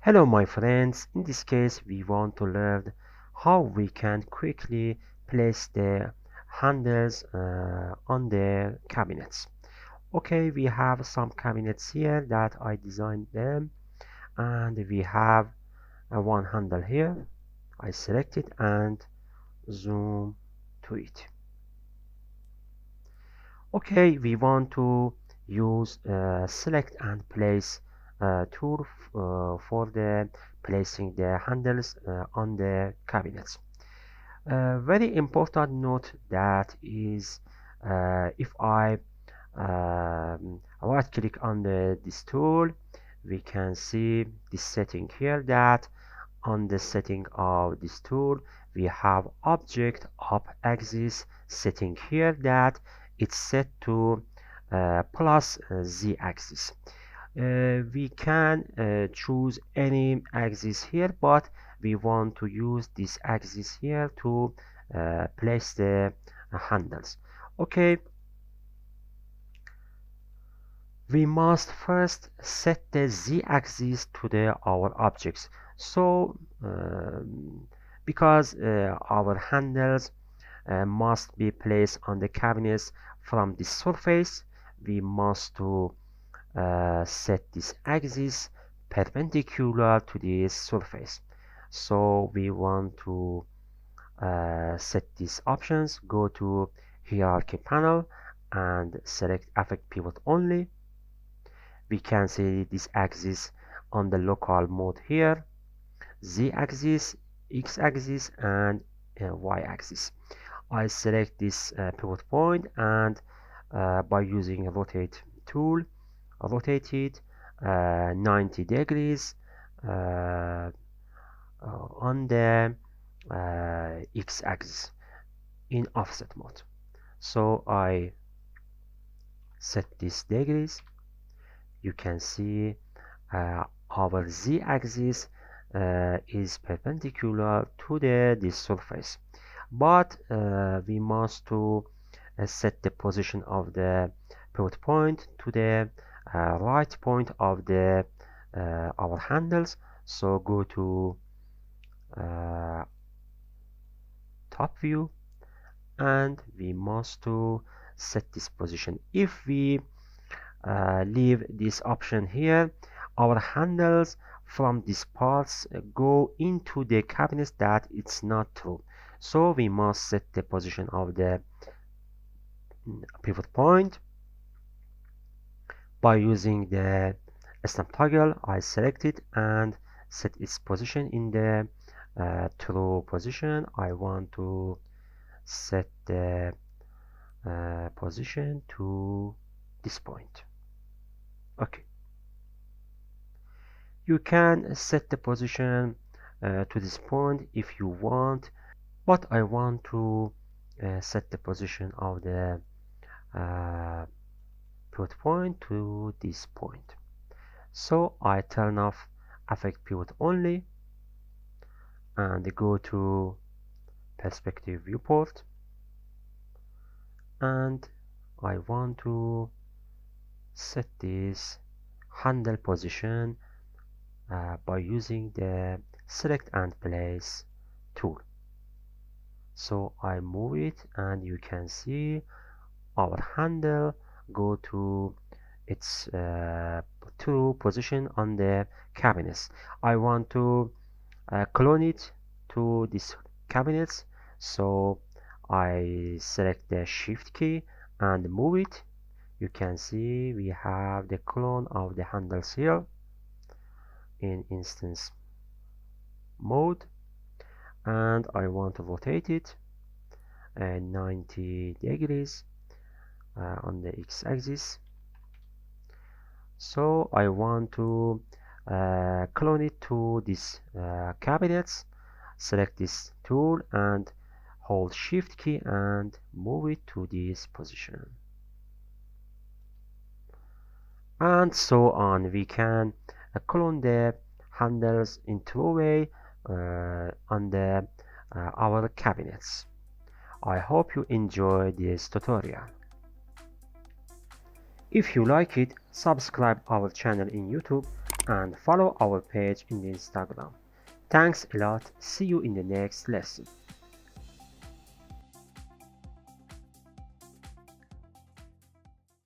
Hello my friends, in this case we want to learn how we can quickly place the handles on the cabinets. Okay, we have some cabinets here that I designed them, and we have one handle here. I select it and zoom to it. Okay, we want to use select and place tool for the placing the handles on the cabinets. Very important note that is if I right click on this tool, we can see this setting here that on the setting of this tool we have object up axis setting here that it's set to plus z axis. We can choose any axis here, but we want to use this axis here to place the handles. Okay, we must first set the z-axis to our objects. So because our handles must be placed on the cabinets from the surface, we must to set this axis perpendicular to this surface. So we want to set these options. Go to hierarchy panel and select affect pivot only. We can see this axis on the local mode here, z-axis, x-axis, and y-axis. I select this pivot point, and by using a rotate tool, rotate it 90 degrees on the x-axis in offset mode. So I set this degrees. You can see our z-axis is perpendicular to this surface, but we must to set the position of the pivot point to the right point of the our handles. So go to top view, and we must to set this position. If we leave this option here, our handles from these parts go into the cabinets. That it's not true. So we must set the position of the pivot point by using the snap toggle. I select it and set its position in the true position. I want to set the position to this point. Okay, you can set the position to this point if you want, but I want to set the position of the pivot point to this point. So I turn off affect pivot only and go to perspective viewport, and I want to set this handle position by using the select and place tool. So I move it, and you can see our handle go to its true position on the cabinets. I want to clone it to this cabinets, so I select the shift key and move it. You can see we have the clone of the handles here in instance mode, and I want to rotate it 90 degrees on the x-axis. So I want to clone it to this cabinets. Select this tool and hold shift key and move it to this position, and so on. We can clone the handles in true way on the our cabinets. I hope you enjoy this tutorial. If you like it, subscribe our channel in YouTube and follow our page in Instagram. Thanks a lot. See you in the next lesson.